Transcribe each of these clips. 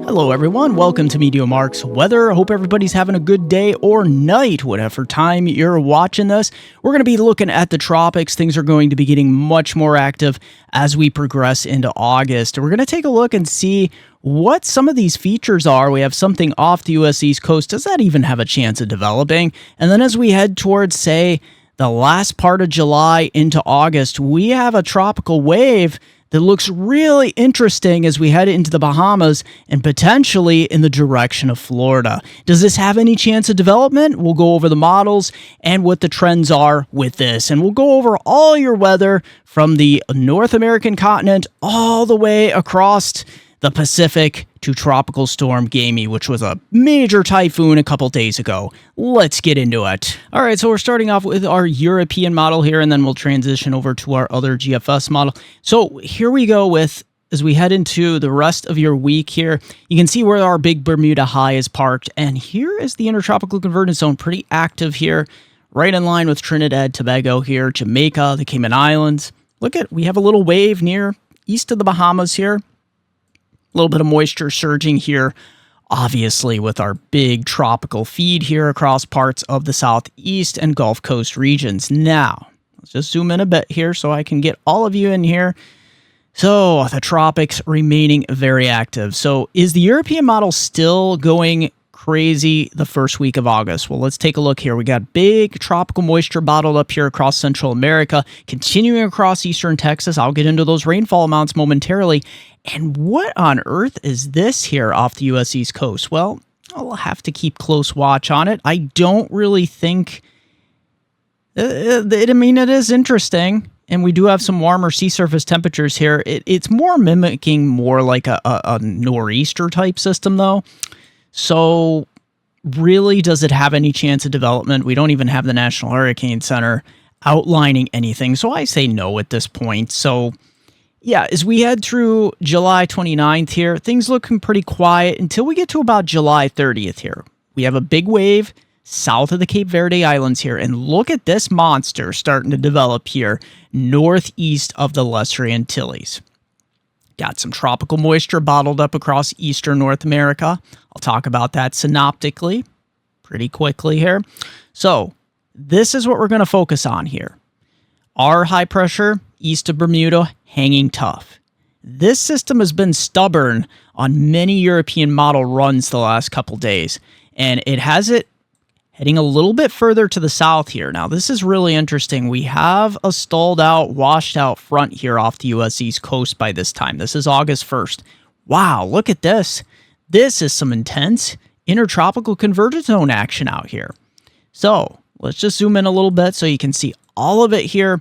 Hello everyone, welcome to MeteoMark's Weather. I hope everybody's having a good day or night, whatever time you're watching this. We're going to be looking at the tropics. Things are going to be getting much more active as we progress into August. We're going to take a look and see what some of these features are. We have something off the U.S. East Coast. Does that even have a chance of developing? And then as we head towards, say, the last part of July into August, we have a tropical wave that looks really interesting as we head into the Bahamas and potentially in the direction of Florida. Does this have any chance of development? We'll go over the models and what the trends are with this. And we'll go over all your weather from the North American continent all the way across the Pacific to Tropical Storm Gaemi, which was a major typhoon a couple days ago. Let's get into it. All right, so we're starting off with our European model here, and then we'll transition over to our other GFS model. So here we go with, as we head into the rest of your week here, you can see where our big Bermuda high is parked, and here is the Intertropical Convergence Zone, pretty active here, right in line with Trinidad, Tobago here, Jamaica, the Cayman Islands. Look at, we have a little wave near east of the Bahamas here. A little bit of moisture surging here, obviously with our big tropical feed here across parts of the southeast and Gulf Coast regions. Now, let's just zoom in a bit here so I can get all of you in here. So, the tropics remaining very active. So, is the European model still going crazy the first week of August? Well, let's take a look here. We got big tropical moisture bottled up here across Central America, continuing across eastern Texas. I'll get into those rainfall amounts momentarily. And what on earth is this here off the U.S. East Coast? Well, I'll have to keep close watch on it. I don't really think... I mean, it is interesting, and we do have some warmer sea surface temperatures here. It's more mimicking more like a nor'easter type system, though. So, really, does it have any chance of development? We don't even have the National Hurricane Center outlining anything, so I say no at this point. So, yeah, as we head through July 29th here, things looking pretty quiet until we get to about July 30th here. We have a big wave south of the Cape Verde Islands here, and look at this monster starting to develop here northeast of the Lesser Antilles. Got some tropical moisture bottled up across eastern North America. I'll talk about that synoptically pretty quickly here. So this is what we're going to focus on here. Our high pressure east of Bermuda hanging tough. This system has been stubborn on many European model runs the last couple days, and it has it heading a little bit further to the south here. Now, this is really interesting. We have a stalled out, washed out front here off the U.S. East Coast by this time. This is August 1st. Wow, look at this. This is some intense intertropical convergence zone action out here. So, let's just zoom in a little bit so you can see all of it here.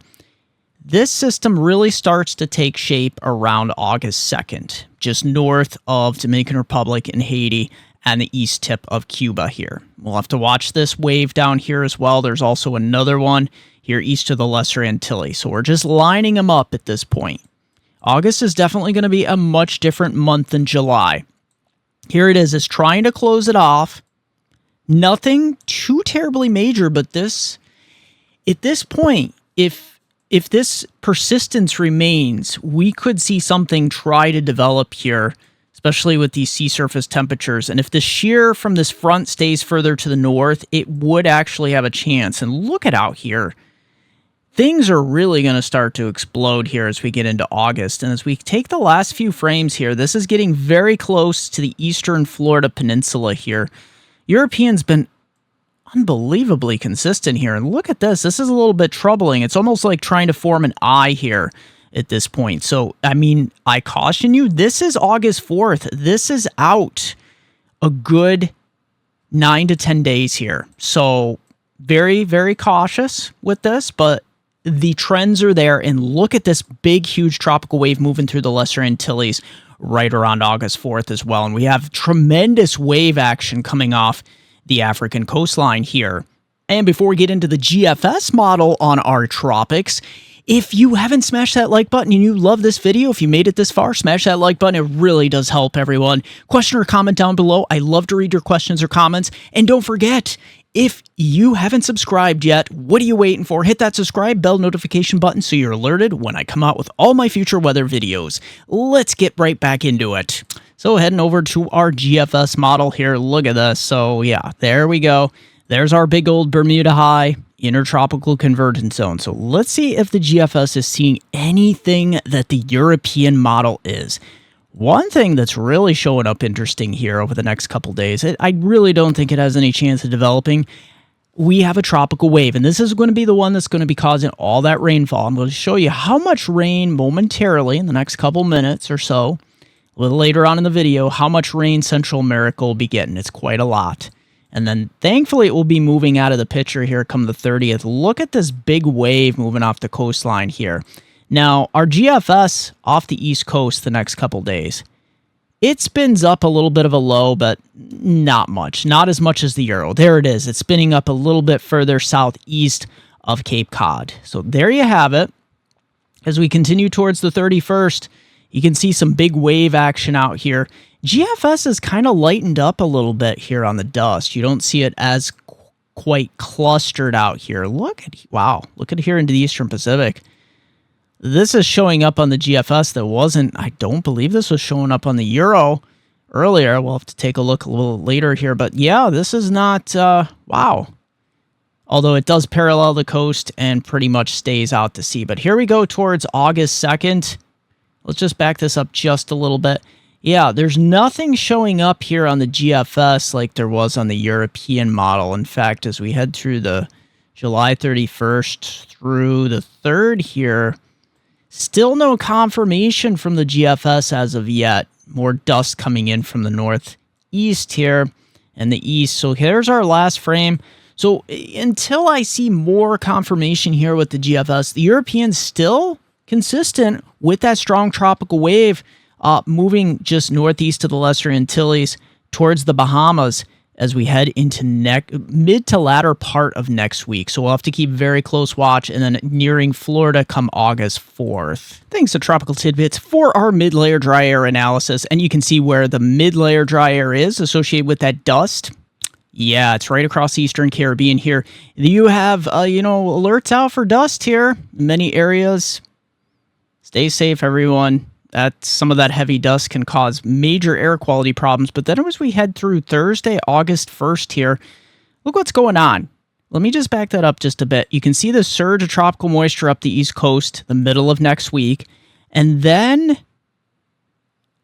This system really starts to take shape around August 2nd, just north of Dominican Republic and Haiti, and the east tip of Cuba here. We'll have to watch this wave down here as well. There's also another one here east of the Lesser Antilles. So we're just lining them up at this point. August is definitely going to be a much different month than July. Here it is. It's trying to close it off. Nothing too terribly major, but this, at this point, if this persistence remains, we could see something try to develop here, especially with these sea surface temperatures. And if the shear from this front stays further to the north, it would actually have a chance. And look at out here. Things are really going to start to explode here as we get into August. And as we take the last few frames here, this is getting very close to the eastern Florida peninsula here. European's been unbelievably consistent here. And look at this. This is a little bit troubling. It's almost like trying to form an eye here at this point. So, I mean, I caution you, this is August 4th. This is out a good 9 to 10 days here. So, very, very cautious with this, but the trends are there. And look at this big, huge tropical wave moving through the Lesser Antilles right around August 4th as well. And we have tremendous wave action coming off the African coastline here. And before we get into the GFS model on our tropics, if you haven't smashed that like button and you love this video, if you made it this far, smash that like button. It really does help, everyone. Question or comment down below. I love to read your questions or comments. And don't forget, if you haven't subscribed yet, what are you waiting for? Hit that subscribe bell notification button so you're alerted when I come out with all my future weather videos. Let's get right back into it. So heading over to our GFS model here, look at this. So yeah, there we go. There's our big old Bermuda high, intertropical convergence zone. So let's see if the GFS is seeing anything that the European model is. One thing that's really showing up interesting here over the next couple days, I really don't think it has any chance of developing. We have a tropical wave, and this is going to be the one that's going to be causing all that rainfall. I'm going to show you how much rain momentarily in the next couple minutes or so, a little later on in the video, how much rain Central America will be getting. It's quite a lot. And then thankfully it will be moving out of the picture here come the 30th. Look at this big wave moving off the coastline here. Now, our GFS off the East Coast the next couple days, it spins up a little bit of a low, but not much. Not as much as the Euro. There it is. It's spinning up a little bit further southeast of Cape Cod. So there you have it. As we continue towards the 31st, you can see some big wave action out here. GFS is kind of lightened up a little bit here on the dust. You don't see it as quite clustered out here. Look at here into the Eastern Pacific. This is showing up on the GFS that wasn't, I don't believe this was showing up on the Euro earlier. We'll have to take a look a little later here. But yeah, this is not, wow. Although it does parallel the coast and pretty much stays out to sea. But here we go towards August 2nd. Let's just back this up just a little bit. Yeah, there's nothing showing up here on the GFS like there was on the European model. In fact, as we head through the July 31st through the 3rd here, still no confirmation from the GFS as of yet. More dust coming in from the northeast here and the east. So here's our last frame. So until I see more confirmation here with the GFS, the European's still consistent with that strong tropical wave moving just northeast to the Lesser Antilles towards the Bahamas as we head into mid to latter part of next week. So we'll have to keep very close watch, and then nearing Florida come August 4th. Thanks to Tropical Tidbits for our mid-layer dry air analysis, and you can see where the mid-layer dry air is associated with that dust. Yeah, it's right across the Eastern Caribbean here. You have, alerts out for dust here in many areas. Stay safe, everyone. Some of that heavy dust can cause major air quality problems. But then as we head through Thursday, August 1st here, look what's going on. Let me just back that up just a bit. You can see the surge of tropical moisture up the East Coast, the middle of next week. And then,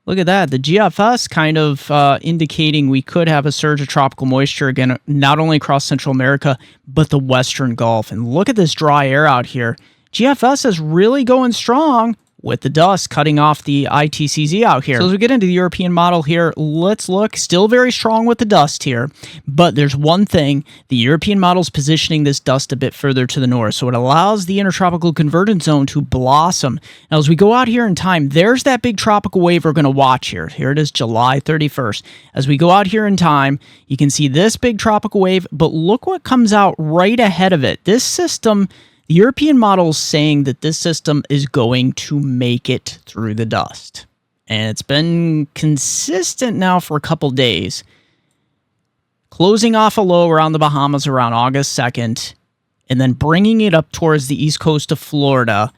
look at that. The GFS kind of indicating we could have a surge of tropical moisture again, not only across Central America, but the Western Gulf. And look at this dry air out here. GFS is really going strong with the dust cutting off the ITCZ out here. So as we get into the European model here, let's look. Still very strong with the dust here, but there's one thing. The European model's positioning this dust a bit further to the north, so it allows the intertropical convergence zone to blossom. Now, as we go out here in time, there's that big tropical wave we're going to watch here. Here it is, July 31st. As we go out here in time, you can see this big tropical wave, but look what comes out right ahead of it. This system, the European model is saying that this system is going to make it through the dust. And it's been consistent now for a couple days. Closing off a low around the Bahamas around August 2nd, and then bringing it up towards the east coast of Florida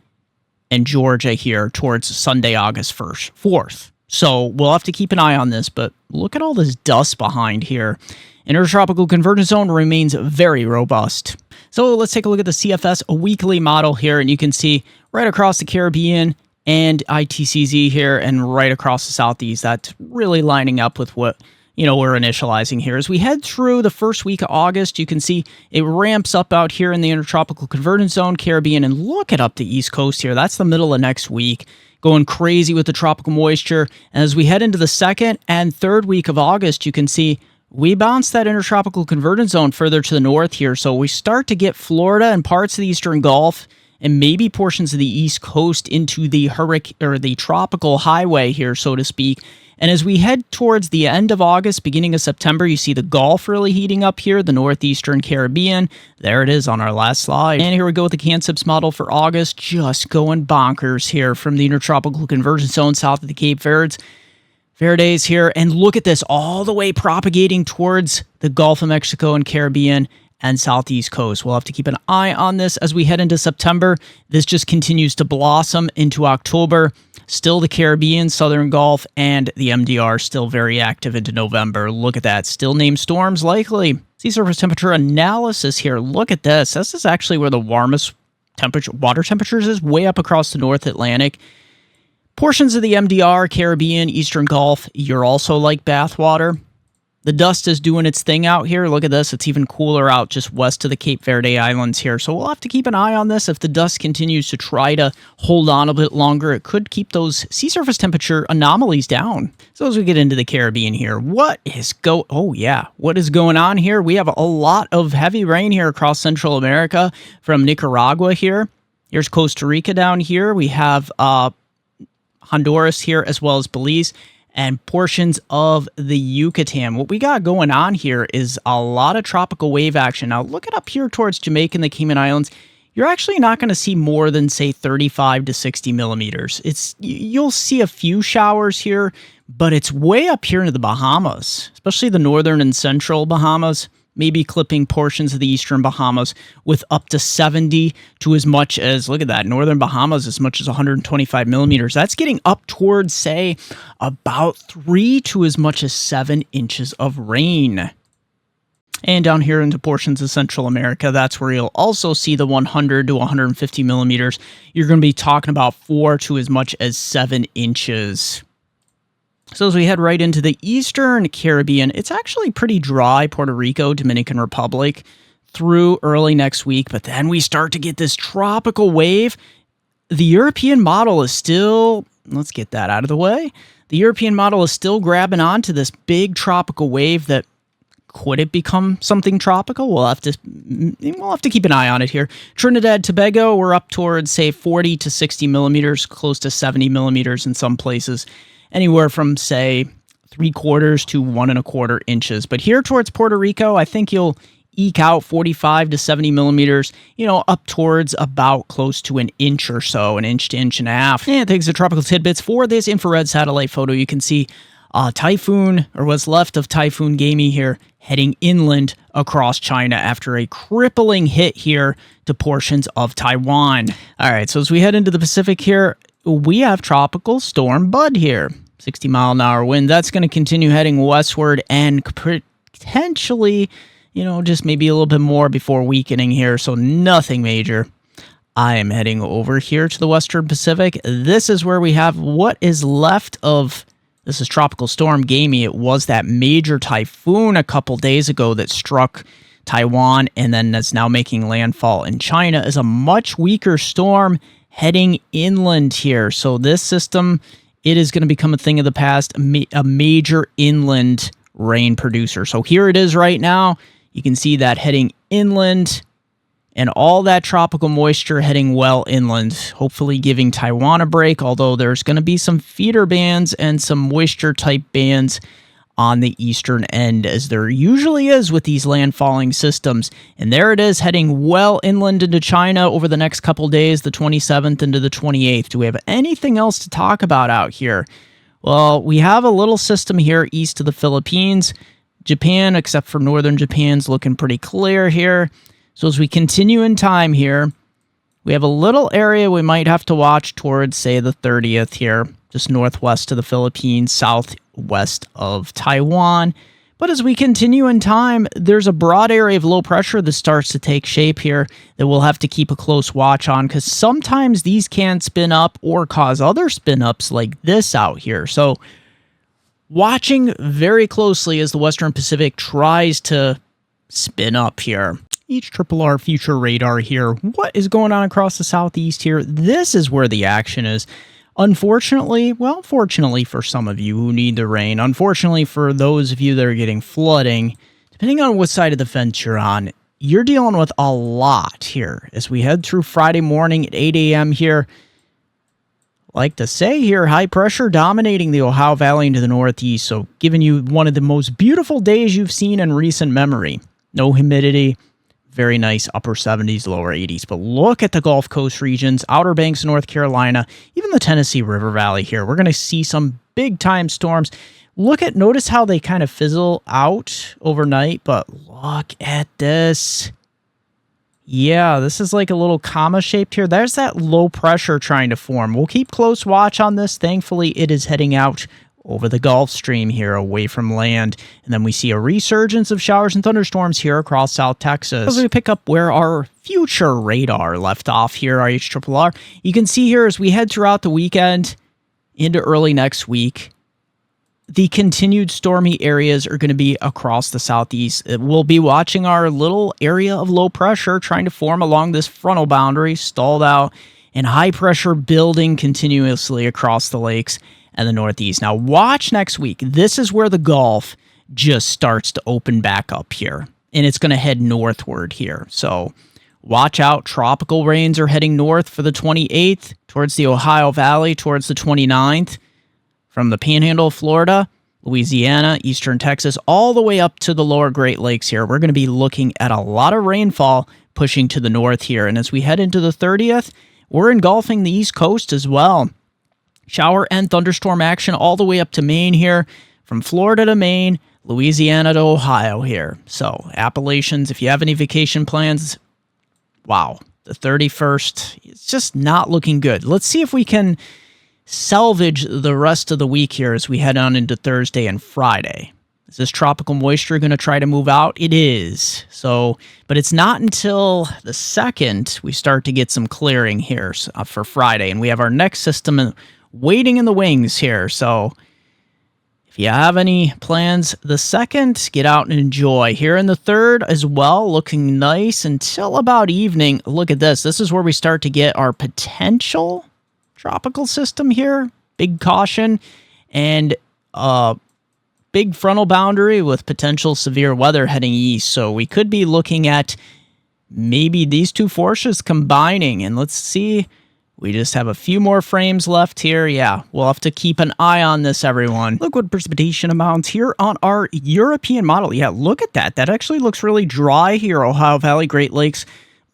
and Georgia here towards Sunday, August 4th. So we'll have to keep an eye on this, but look at all this dust behind here. Intertropical convergence zone remains very robust. So let's take a look at the CFS weekly model here, and you can see right across the Caribbean and ITCZ here, and right across the southeast. That's really lining up with what we're initializing here. As we head through the first week of August, you can see it ramps up out here in the intertropical convergence zone, Caribbean, and look at up the east coast here. That's the middle of next week. Going crazy with the tropical moisture. And as we head into the second and third week of August, you can see we bounce that intertropical convergence zone further to the north here. So we start to get Florida and parts of the Eastern Gulf and maybe portions of the East Coast into the hurricane or the tropical highway here, so to speak. And as we head towards the end of August, beginning of September, you see the Gulf really heating up here, the northeastern Caribbean. There it is on our last slide. And here we go with the CanSIPS model for August, just going bonkers here from the intertropical convergence zone south of the Cape Verdes here. And look at this, all the way propagating towards the Gulf of Mexico and Caribbean and southeast coast. We'll have to keep an eye on this as we head into September. This just continues to blossom into October. Still the Caribbean, Southern Gulf, and the MDR still very active into November. Look at that. Still named storms likely. Sea surface temperature analysis here. Look at this. This is actually where the warmest water temperatures is, way up across the North Atlantic. Portions of the MDR, Caribbean, Eastern Gulf, you're also like bathwater. The dust is doing its thing out here. Look at this. It's even cooler out just west of the Cape Verde Islands here. So we'll have to keep an eye on this. If the dust continues to try to hold on a bit longer, it could keep those sea surface temperature anomalies down. So as we get into the Caribbean here, what is going on here? We have a lot of heavy rain here across Central America from Nicaragua here. Here's Costa Rica down here. We have Honduras here as well as Belize. And portions of the Yucatan. What we got going on here is a lot of tropical wave action. Now, look it up here towards Jamaica and the Cayman Islands. You're actually not going to see more than, say, 35 to 60 millimeters. You'll see a few showers here, but it's way up here into the Bahamas, especially the northern and central Bahamas. Maybe clipping portions of the eastern Bahamas with up to 70 to as much as, look at that, northern Bahamas as much as 125 millimeters. That's getting up towards, say, about 3 to as much as 7 inches of rain. And down here into portions of Central America, that's where you'll also see the 100 to 150 millimeters. You're going to be talking about 4 to as much as 7 inches. So as we head right into the Eastern Caribbean, it's actually pretty dry, Puerto Rico, Dominican Republic, through early next week. But then we start to get this tropical wave. The European model is still, let's get that out of the way. The European model is still grabbing onto this big tropical wave that, could it become something tropical? We'll have to keep an eye on it here. Trinidad, Tobago, we're up towards, say, 40 to 60 millimeters, close to 70 millimeters in some places. Anywhere from, say, 3/4 to 1 1/4 inches. But here towards Puerto Rico, I think you'll eke out 45 to 70 millimeters, up towards about close to an inch or so, an inch to inch and a half. And thanks to Tropical Tidbits for this infrared satellite photo. You can see typhoon, or what's left of Typhoon Gaemi here, heading inland across China after a crippling hit here to portions of Taiwan. All right, so as we head into the Pacific here, we have Tropical Storm Bud here. 60-mile-an-hour wind. That's going to continue heading westward and potentially, just maybe a little bit more before weakening here. So nothing major. I am heading over here to the Western Pacific. This is where we have what is left of, this is Tropical Storm Gaemi. It was that major typhoon a couple days ago that struck Taiwan and then that's now making landfall in China as a much weaker storm heading inland here. So this system, it is going to become a thing of the past, a major inland rain producer. So here it is right now. You can see that heading inland and all that tropical moisture heading well inland, hopefully giving Taiwan a break, although there's going to be some feeder bands and some moisture type bands on the eastern end, as there usually is with these landfalling systems. And there it is, heading well inland into China over the next couple days, the 27th into the 28th. Do we have anything else to talk about out here? Well, we have a little system here east of the Philippines. Japan, except for northern Japan's looking pretty clear here. So as we continue in time here, we have a little area we might have to watch towards, say, the 30th here, just northwest of the Philippines, southwest of Taiwan. But as we continue in time, there's a broad area of low pressure that starts to take shape here that we'll have to keep a close watch on, because sometimes these can spin up or cause other spin-ups like this out here. So watching very closely as the Western Pacific tries to spin up here. Each RRR future radar here. What is going on across the southeast here? This is where the action is. Unfortunately, well, fortunately for some of you who need the rain, unfortunately for those of you that are getting flooding, depending on what side of the fence you're on, you're dealing with a lot here as we head through Friday morning at 8 a.m. here. Like to say here, high pressure dominating the Ohio Valley into the northeast, so giving you one of the most beautiful days you've seen in recent memory. No humidity. Very nice upper 70s, lower 80s. But look at the Gulf Coast regions, Outer Banks, North Carolina, even the Tennessee River Valley here. We're going to see some big-time storms. Notice how they kind of fizzle out overnight, but look at this. Yeah, this is like a little comma shaped here. There's that low pressure trying to form. We'll keep close watch on this. Thankfully, it is heading out over the Gulf Stream here, away from land. And then we see a resurgence of showers and thunderstorms here across South Texas. As we pick up where our future radar left off here, our HRRR, you can see here as we head throughout the weekend into early next week, the continued stormy areas are going to be across the southeast. We'll be watching our little area of low pressure trying to form along this frontal boundary, stalled out, and high pressure building continuously across the lakes and the northeast. Now watch next week. This is where the Gulf just starts to open back up here, and it's going to head northward here. So watch out. Tropical rains are heading north for the 28th towards the Ohio Valley, towards the 29th. From the Panhandle of Florida, Louisiana, eastern Texas, all the way up to the lower Great Lakes here. We're going to be looking at a lot of rainfall pushing to the north here. And as we head into the 30th, we're engulfing the East Coast as well. Shower and thunderstorm action all the way up to Maine here, from Florida to Maine, Louisiana to Ohio here. So Appalachians, if you have any vacation plans, wow, the 31st, it's just not looking good. Let's see if we can salvage the rest of the week here as we head on into Thursday and Friday. Is this tropical moisture going to try to move out? It is. So, but it's not until the 2nd we start to get some clearing here for Friday, and we have our next system waiting in the wings here. So if you have any plans the 2nd, get out and enjoy. Here in the 3rd as well, looking nice until about evening. Look at this. This is where we start to get our potential tropical system here. Big caution and big frontal boundary with potential severe weather heading east. So we could be looking at maybe these two forces combining. And let's see. We just have a few more frames left here. Yeah, we'll have to keep an eye on this, everyone. Look what precipitation amounts here on our European model. Yeah, look at that. That actually looks really dry here. Ohio Valley, Great Lakes,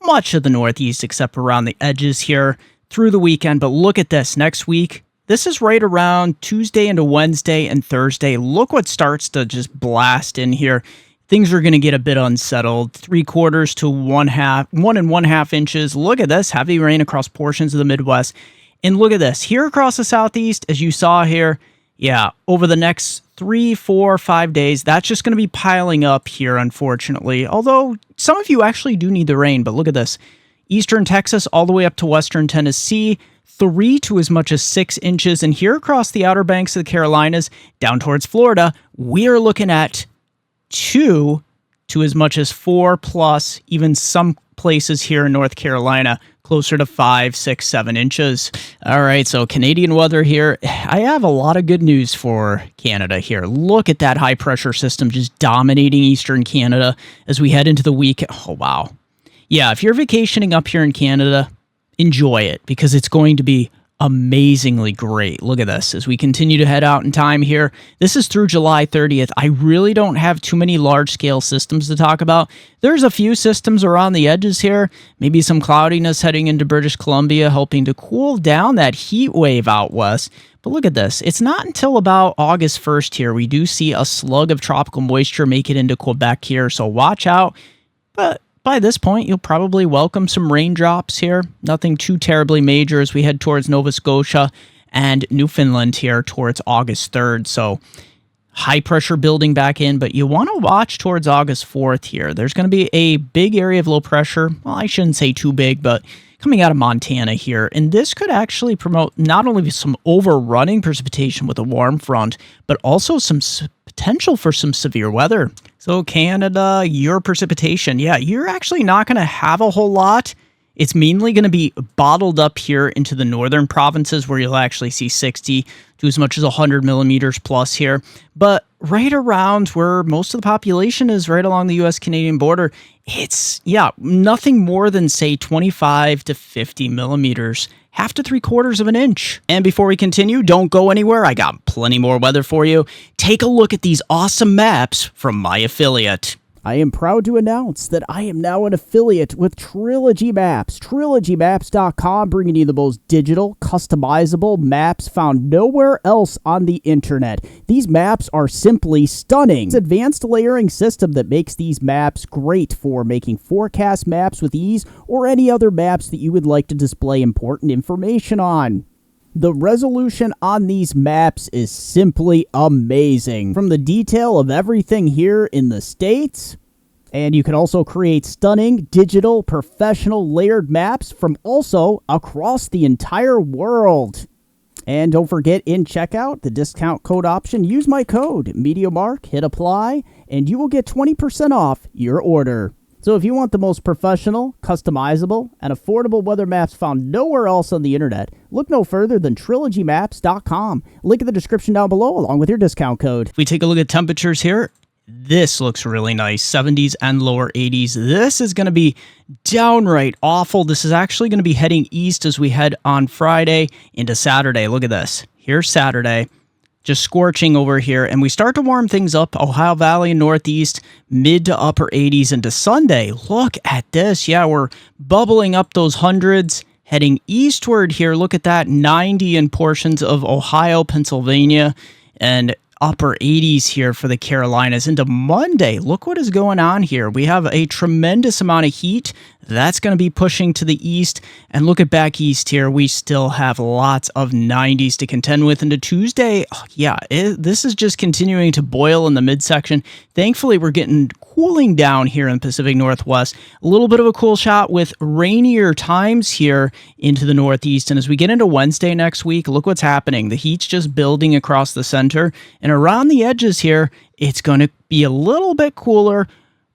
much of the Northeast except around the edges here through the weekend. But look at this next week. This is right around Tuesday into Wednesday and Thursday. Look what starts to just blast in here. Things are going to get a bit unsettled. 3/4 to 1.5 inches. Look at this. Heavy rain across portions of the Midwest. And look at this. Here across the Southeast, as you saw here, yeah, over the next 3, 4, 5 days, that's just going to be piling up here, unfortunately. Although some of you actually do need the rain, but look at this. Eastern Texas all the way up to western Tennessee, 3 to as much as 6 inches. And here across the Outer Banks of the Carolinas, down towards Florida, we are looking at 2 to as much as 4 plus, even some places here in North Carolina, closer to 5, 6, 7 inches. All right, so Canadian weather here. I have a lot of good news for Canada here. Look at that high pressure system just dominating eastern Canada as we head into the week. Oh, wow. Yeah, if you're vacationing up here in Canada, enjoy it because it's going to be amazingly great. Look at this as we continue to head out in time here. This is through July 30th. I really don't have too many large-scale systems to talk about. There's a few systems around the edges here. Maybe some cloudiness heading into British Columbia, helping to cool down that heat wave out west. But look at this. It's not until about August 1st here we do see a slug of tropical moisture make it into Quebec here. So watch out. But by this point, you'll probably welcome some raindrops here. Nothing too terribly major as we head towards Nova Scotia and Newfoundland here towards August 3rd. So high pressure building back in, but you want to watch towards August 4th here. There's going to be a big area of low pressure. Well, I shouldn't say too big, but coming out of Montana here. And this could actually promote not only some overrunning precipitation with a warm front, but also some potential for some severe weather. So Canada, your precipitation, yeah, you're actually not going to have a whole lot. It's mainly going to be bottled up here into the northern provinces where you'll actually see 60 to as much as 100 millimeters plus here. But right around where most of the population is, right along the U.S.-Canadian border, it's, yeah, nothing more than, say, 25 to 50 millimeters, half to 3/4 of an inch. And before we continue, don't go anywhere. I got plenty more weather for you. Take a look at these awesome maps from my affiliate. I am proud to announce that I am now an affiliate with Trilogy Maps. TrilogyMaps.com, bringing you the most digital, customizable maps found nowhere else on the internet. These maps are simply stunning. It's an advanced layering system that makes these maps great for making forecast maps with ease or any other maps that you would like to display important information on. The resolution on these maps is simply amazing. From the detail of everything here in the States, and you can also create stunning, digital, professional layered maps from also across the entire world. And don't forget, in checkout, the discount code option, use my code, MeteoMark, hit apply, and you will get 20% off your order. So if you want the most professional, customizable, and affordable weather maps found nowhere else on the internet, look no further than TrilogyMaps.com. Link in the description down below along with your discount code. If we take a look at temperatures here, this looks really nice. 70s and lower 80s. This is going to be downright awful. This is actually going to be heading east as we head on Friday into Saturday. Look at this. Here's Saturday. Just scorching over here, and we start to warm things up. Ohio Valley and Northeast, mid to upper 80s into Sunday. Look at this. Yeah, we're bubbling up those hundreds, heading eastward here. Look at that, 90 in portions of Ohio, Pennsylvania, and upper 80s here for the Carolinas into Monday. Look what is going on here. We have a tremendous amount of heat. That's going to be pushing to the east. And look at back east here. We still have lots of 90s to contend with into Tuesday. This is just continuing to boil in the midsection. Thankfully, we're getting cooling down here in the Pacific Northwest. A little bit of a cool shot with rainier times here into the Northeast. And as we get into Wednesday next week, look what's happening. The heat's just building across the center. And around the edges here, it's going to be a little bit cooler,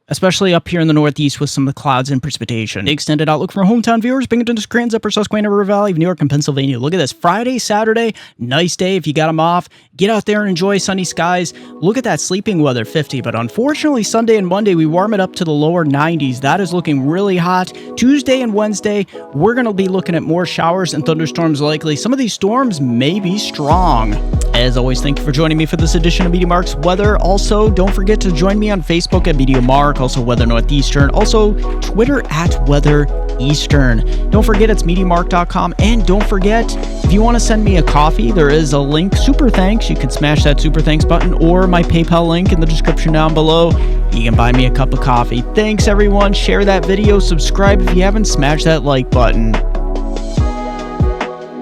especially up here in the Northeast with some of the clouds and precipitation. Extended outlook from hometown viewers, Binghamton to Scranton, Upper Susquehanna River Valley of New York and Pennsylvania. Look at this. Friday, Saturday, nice day if you got them off. Get out there and enjoy sunny skies. Look at that sleeping weather, 50. But unfortunately, Sunday and Monday, we warm it up to the lower 90s. That is looking really hot. Tuesday and Wednesday, we're going to be looking at more showers and thunderstorms likely. Some of these storms may be strong. As always, thank you for joining me for this edition of MeteoMark's Weather. Also, don't forget to join me on Facebook at MeteoMark, also Weather Northeastern, also Twitter at Weather Eastern. Don't forget, it's MeteoMark.com. And don't forget, if you want to send me a coffee, there is a link, Super Thanks. You can smash that Super Thanks button or my PayPal link in the description down below. You can buy me a cup of coffee. Thanks, everyone. Share that video. Subscribe if you haven't. Smash that like button.